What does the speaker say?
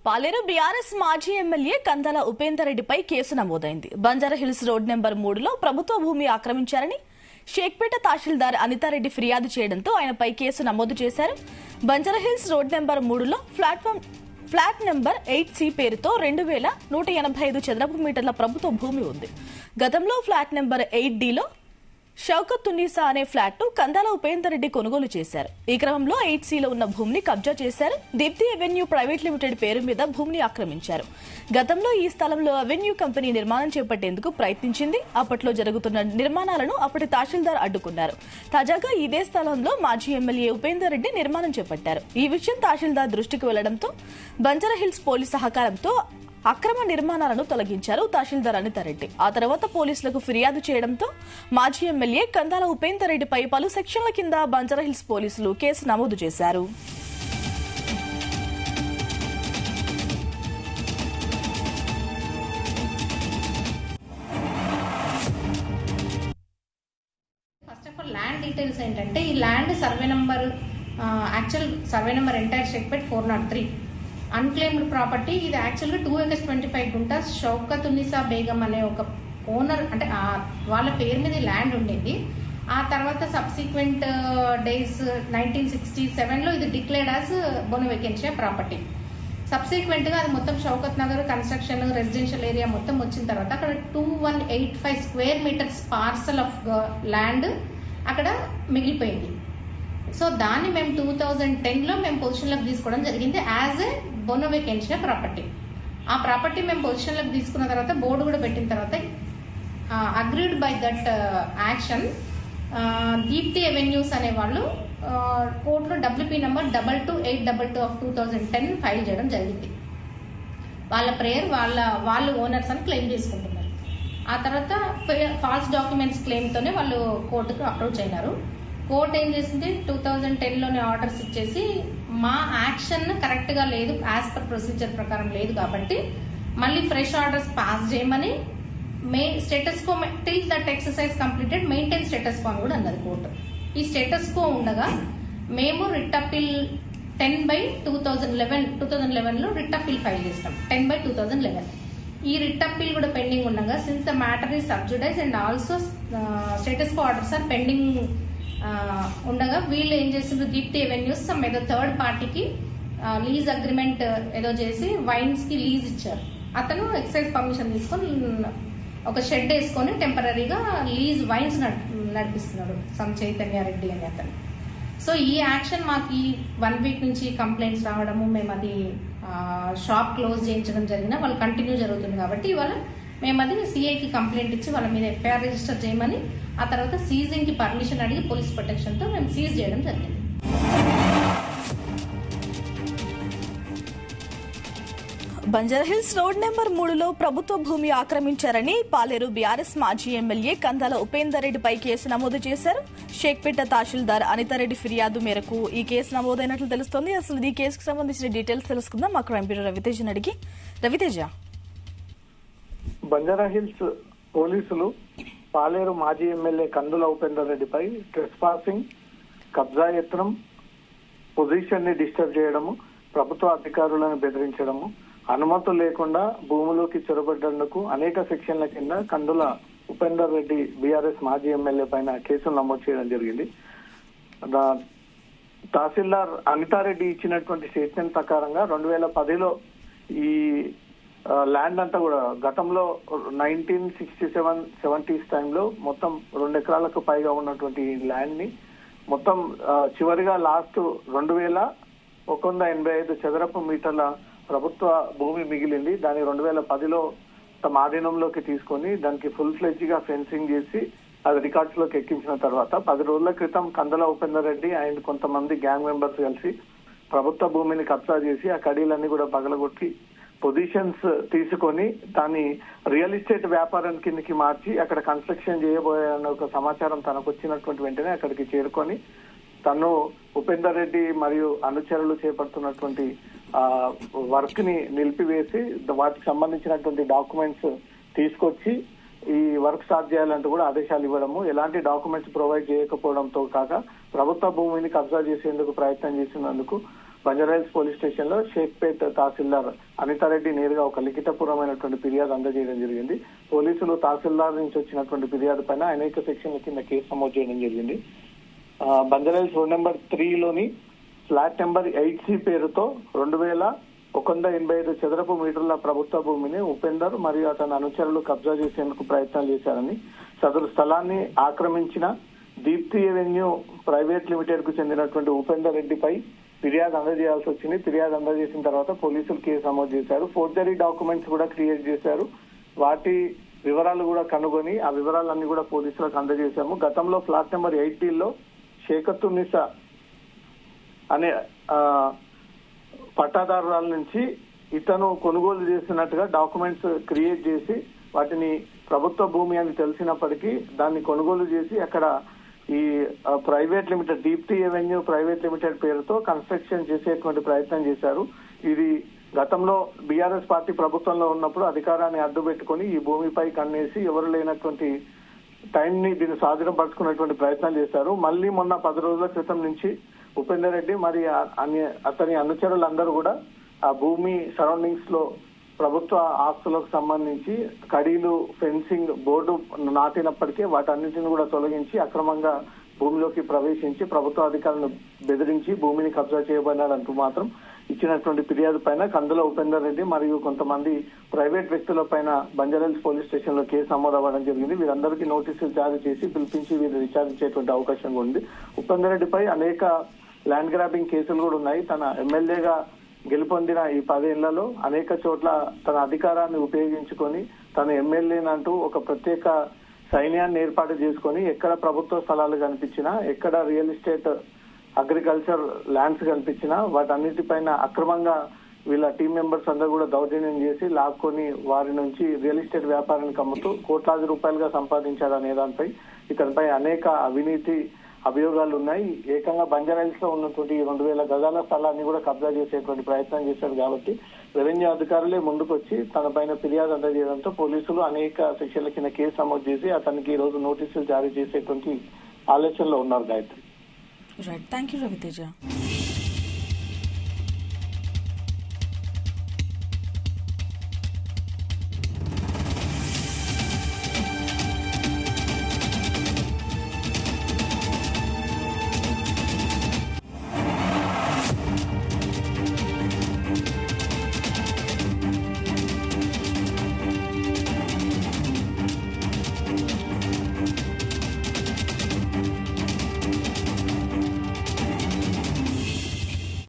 పాలేరు BRS మాజీ MLA Kandala Upender రెడ్డిపై case నమోదైంది. బంజారాహిల్స్ రోడ్ నెంబర్ 3లో ప్రభుత్వ భూమి ఆక్రమించారని షేక్పేట తహసీల్దార్ అనితారెడ్డి ఫిర్యాదు చేయడంతో ఆయనపై కేసు నమోదు చేశారు. బంజారాహిల్స్ రోడ్ నెంబర్ 3లో ఫ్లాట్ నెంబర్ 8C పేరుతో 2185 చదరపు మీటర్ల ప్రభుత్వ భూమి ఉంది. గతంలో ఫ్లాట్ నెంబర్ 8Dలో షౌకత్ తున్నీసా అనే ఫ్లాట్ కందాల ఉపేందర్ రెడ్డి కొనుగోలు చేశారు. ఈ క్రమంలో 8Cలో ఉన్న భూమిని కబ్జా చేశారు. దీప్తి అవెన్యూ ప్రైవేట్ లిమిటెడ్ పేరు మీద భూమిని ఆక్రమించారు. గతంలో ఈ స్థలంలో అవెన్యూ కంపెనీ నిర్మాణం చేపట్టేందుకు ప్రయత్నించింది. అప్పట్లో జరుగుతున్న నిర్మాణాలను అప్పటి తహసీల్దార్ అడ్డుకున్నారు. తాజాగా ఇదే స్థలంలో మాజీ ఎమ్మెల్యే ఉపేందర్ రెడ్డి నిర్మాణం చేపట్టారు. ఈ విషయం తహసీల్దార్ దృష్టికి వెళ్లడంతో బంజారాహిల్స్ పోలీసు సహకారంతో అక్రమ నిర్మాణాలను తొలగించారు తహసీల్దార్ అనితారెడ్డి. ఆ తర్వాత పోలీసులకు ఫిర్యాదు చేయడంతో మాజీ ఎమ్మెల్యే కందాల ఉపేందర్ రెడ్డిపై పలు సెక్షన్ల కింద బంజారాహిల్స్ పోలీసులు కేసు నమోదు చేశారు. First of all land details ఏంటంటే ఈ land survey number actual survey number entire Shaikpet 403 unclaimed property. ఇది యాక్చువల్గా 2 acres 25 గుంటాస్ షౌకత్ ఉన్నీసా బేగం అనే ఒక ఓనర్, అంటే వాళ్ళ పేరు మీద ల్యాండ్ ఉండేది. ఆ తర్వాత సబ్సిక్వెంట్ డేస్ 1967లో ఇది declared as bona vacantia property. Subsequent గా అది మొత్తం Shaukat Nagar construction residential area మొత్తం వచ్చిన తర్వాత అక్కడ 2185 square metres parcel of land అక్కడ మిగిలిపోయింది. సో దాన్ని మేము 2010లో మేము పొజిషన్లోకి తీసుకోవడం జరిగింది as a bona vacantia property. ఆ ప్రాపర్టీ మేము పొజిషన్లోకి తీసుకున్న తర్వాత బోర్డు కూడా పెట్టిన తర్వాత agreed by that action Deepti avenues అనే వాళ్ళు కోర్టులో WP నంబర్ 22822 ఆఫ్ 2010 ఫైల్ చేయడం జరిగింది. వాళ్ళ ప్రేయర్ వాళ్ళు ఓనర్స్ అని క్లెయిమ్ చేసుకుంటున్నారు. ఆ తర్వాత ఫాల్స్ డాక్యుమెంట్స్ క్లెయిమ్తోనే వాళ్ళు కోర్టుకు అప్రోచ్ అయినారు. కోర్టు ఏం చేసింది, 2010లోనే ఆర్డర్స్ ఇచ్చేసి మా యాక్షన్ కరెక్ట్ గా లేదు, యాజ్ పర్ ప్రొసీజర్ ప్రకారం లేదు కాబట్టి మళ్ళీ ఫ్రెష్ ఆర్డర్స్ పాస్ చేయమని status quo till that exercise completed maintain status quo అని కూడా అన్నది కోర్టు. ఈ స్టేటస్ కో ఉండగా మేము రిట్ అప్పీల్ 10/2011లో రిట్ అప్పీల్ ఫైల్ చేస్తాం 10/2011. ఈ రిట్ అప్పీల్ కూడా పెండింగ్ ఉండగా since the matter is sub judice and also status quo orders are pending ఉండగా వీళ్ళు ఏం చేసిండ్రు, దీప్తి అవెన్యూస్ ఏదో థర్డ్ పార్టీకి లీజ్ అగ్రిమెంట్ ఏదో చేసి వైన్స్ కి లీజ్ ఇచ్చారు. అతను ఎక్సైజ్ పర్మిషన్ తీసుకొని ఒక షెడ్ వేసుకొని టెంపరీగా లీజ్ వైన్స్ నడిపిస్తున్నాడు సమ్ చైతన్య రెడ్డి అని అతను. సో ఈ యాక్షన్ మాకు ఈ 1 వీక్ నుంచి కంప్లైంట్స్ రావడము, మేము అది షాప్ క్లోజ్ చేయించడం జరిగిన వాళ్ళు కంటిన్యూ జరుగుతుంది కాబట్టి ఇవాళ మేము అది సిఐకి కంప్లైంట్ ఇచ్చి వాళ్ళ మీద ఎఫ్ఐఆర్ రిజిస్టర్ చేయమని, ఆ తర్వాత సీజింగ్ కి పర్మిషన్ అడిగి పోలీస్ ప్రొటెక్షన్ తో మేము సీజ్ చేయడం జరిగింది. బంజారాహిల్స్ రోడ్ నెంబర్ 3లో ప్రభుత్వ భూమి ఆక్రమించారని పాలేరు బీఆర్ఎస్ మాజీ ఎమ్మెల్యే కందాల ఉపేందర్ రెడ్డిపై కేసు నమోదు చేశారు. షేక్పేట తహసీల్దార్ అనితారెడ్డి ఫిర్యాదు మేరకు ఈ కేసు నమోదైనట్లు తెలుస్తోంది. అసలు ఈ కేసుకు సంబంధించిన డీటెయిల్స్ తెలుసుకుందాం మా క్రైమ్ బ్యూరో రవితేజ్ అడిగి. రవితేజ, బంజారాహిల్స్ పోలీసులు పాలేరు మాజీ ఎమ్మెల్యే కందుల ఉపేందర్ రెడ్డిపై ట్రెస్పాసింగ్, కబ్జా యత్నం, పొజిషన్ ని డిస్టర్బ్ చేయడము, ప్రభుత్వ అధికారులను బెదిరించడము, అనుమతులు లేకుండా భూములోకి చొరబడ్డందుకు అనేక సెక్షన్ల కింద కందుల ఉపేందర్ రెడ్డి బీఆర్ఎస్ మాజీ ఎమ్మెల్యే పైన కేసులు నమోదు చేయడం జరిగింది. తహసీల్దార్ అనితారెడ్డి ఇచ్చినటువంటి స్టేట్మెంట్ ప్రకారంగా 2010లో ఈ ల్యాండ్ అంతా కూడా గతంలో 1967-70s టైంలో మొత్తం 2 ఎకరాలకు పైగా ఉన్నటువంటి ల్యాండ్ ని మొత్తం చివరిగా లాస్ట్ 2185 చదరపు మీటర్ల ప్రభుత్వ భూమి మిగిలింది. దాన్ని 2010లో తమ ఆధీనంలోకి తీసుకొని దానికి ఫుల్ ఫ్లెడ్జ్ గా ఫెన్సింగ్ చేసి అది రికార్డ్స్ లోకి ఎక్కించిన తర్వాత 10 రోజుల క్రితం కందుల ఉపేందర్ రెడ్డి అండ్ కొంతమంది గ్యాంగ్ మెంబర్స్ కలిసి ప్రభుత్వ భూమిని కబ్జా చేసి ఆ కడీలన్నీ కూడా పగలగొట్టి పొజిషన్స్ తీసుకొని దాన్ని రియల్ ఎస్టేట్ వ్యాపారం కిందకి మార్చి అక్కడ కన్స్ట్రక్షన్ చేయబోయే ఒక సమాచారం తనకు వచ్చినటువంటి వెంటనే అక్కడికి చేరుకొని తను ఉపేందర్ రెడ్డి మరియు అనుచరులు చేపడుతున్నటువంటి వర్క్ ని నిలిపివేసి వాటికి సంబంధించినటువంటి డాక్యుమెంట్స్ తీసుకొచ్చి ఈ వర్క్ స్టార్ట్ చేయాలంటూ కూడా ఆదేశాలు ఇవ్వడము, ఎలాంటి డాక్యుమెంట్స్ ప్రొవైడ్ చేయకపోవడంతో కాక ప్రభుత్వ భూమిని కబ్జా చేసేందుకు ప్రయత్నం చేసినందుకు బంజారాహిల్స్ పోలీస్ స్టేషన్ లో షేక్పేట్ తహసీల్దార్ అనితారెడ్డి నేరుగా ఒక లిఖితపూర్వమైనటువంటి ఫిర్యాదు అందజేయడం జరిగింది. పోలీసులు తహసీల్దార్ నుంచి వచ్చినటువంటి ఫిర్యాదు పైన అనేక సెక్షన్ల కింద కేసు నమోదు చేయడం జరిగింది. బంజారాహిల్స్ రోడ్ నెంబర్ 3 లోని ఫ్లాట్ నెంబర్ 8C పేరుతో 2185 చదరపు మీటర్ల ప్రభుత్వ భూమిని ఉపేందర్ మరియు అతని అనుచరులు కబ్జా చేసేందుకు ప్రయత్నాలు చేశారని, సదరు స్థలాన్ని ఆక్రమించిన దీప్తి ఎవెన్యూ ప్రైవేట్ లిమిటెడ్ కు చెందినటువంటి ఉపేందర్ రెడ్డిపై ఫిర్యాదు అందజేయాల్సి వచ్చింది. ఫిర్యాదు అందజేసిన తర్వాత పోలీసులు కేసు నమోదు చేశారు. ఫోర్జరీ డాక్యుమెంట్స్ కూడా క్రియేట్ చేశారు. వాటి వివరాలు కూడా కనుగొని ఆ వివరాలన్నీ కూడా పోలీసులకు అందజేశాము. గతంలో ఫ్లాట్ నెంబర్ 80 లో షేకత్తునిసా అనే పట్టాదారుల నుంచి ఇతను కొనుగోలు చేసినట్టుగా డాక్యుమెంట్స్ క్రియేట్ చేసి వాటిని ప్రభుత్వ భూమి అని తెలిసినప్పటికీ దాన్ని కొనుగోలు చేసి అక్కడ ఈ private limited Deepti avenue private limited పేరుతో కన్స్ట్రక్షన్ చేసేటువంటి ప్రయత్నం చేశారు. ఇది గతంలో బీఆర్ఎస్ పార్టీ ప్రభుత్వంలో ఉన్నప్పుడు అధికారాన్ని అడ్డు పెట్టుకుని ఈ భూమిపై కన్నేసి ఎవరు లేనటువంటి టైం ని దీన్ని స్వాధీనం పరుచుకునేటువంటి ప్రయత్నం చేశారు. మళ్ళీ మొన్న 10 రోజుల క్రితం నుంచి ఉపేందర్ రెడ్డి మరి అతని అనుచరులందరూ కూడా ఆ భూమి సరౌండింగ్స్ లో ప్రభుత్వ ఆస్తులకు సంబంధించి కడీలు, ఫెన్సింగ్, బోర్డు నాటినప్పటికీ వాటన్నిటిని కూడా తొలగించి అక్రమంగా భూమిలోకి ప్రవేశించి ప్రభుత్వ అధికారులను బెదిరించి భూమిని కబ్జా చేయబడ్డారంటూ మాత్రం ఇచ్చినటువంటి ఫిర్యాదు పైన కందుల ఉపేందర్ రెడ్డి మరియు కొంతమంది ప్రైవేట్ వ్యక్తుల పైన బంజారాహిల్స్ పోలీస్ స్టేషన్ లో కేసు నమోదు అవ్వడం జరిగింది. వీరందరికీ నోటీసులు జారీ చేసి పిలిపించి వీరు విచారించేటువంటి అవకాశం ఉంది. ఉపేందర్ రెడ్డిపై అనేక ల్యాండ్ గ్రాబింగ్ కేసులు కూడా ఉన్నాయి. తన ఎమ్మెల్యేగా గెలుపొందిన ఈ 10 ఏళ్లలో అనేక చోట్ల తన అధికారాన్ని ఉపయోగించుకొని తన ఎమ్మెల్యేనంటూ ఒక ప్రత్యేక సైన్యాన్ని ఏర్పాటు చేసుకొని ఎక్కడ ప్రభుత్వ స్థలాలు కనిపించినా, ఎక్కడ రియల్ ఎస్టేట్, అగ్రికల్చర్ ల్యాండ్స్ కనిపించినా వాటన్నిటిపైన అక్రమంగా వీళ్ళ టీం మెంబర్స్ అందరూ కూడా దౌర్జన్యం చేసి లాక్కొని వారి నుంచి రియల్ ఎస్టేట్ వ్యాపారానికి అమ్ముతూ కోట్లాది రూపాయలుగా సంపాదించారనే దానిపై ఇతనిపై అనేక అవినీతి అభియోగాలు ఉన్నాయి. ఏకంగా బంజారాహిల్స్ లో ఉన్నటువంటి 2000 గజాల స్థలాన్ని కూడా కబ్జా చేసేటువంటి ప్రయత్నం చేశారు. కాబట్టి రెవెన్యూ అధికారులే ముందుకొచ్చి తన పైన ఫిర్యాదు అందజేయడంతో పోలీసులు అనేక సెక్షన్ల కింద కేసు నమోదు చేసి అతనికి ఈ రోజు నోటీసులు జారీ చేసేటువంటి ఆలోచనలో ఉన్నారు. Gayatri. Right, thank you Raviteja.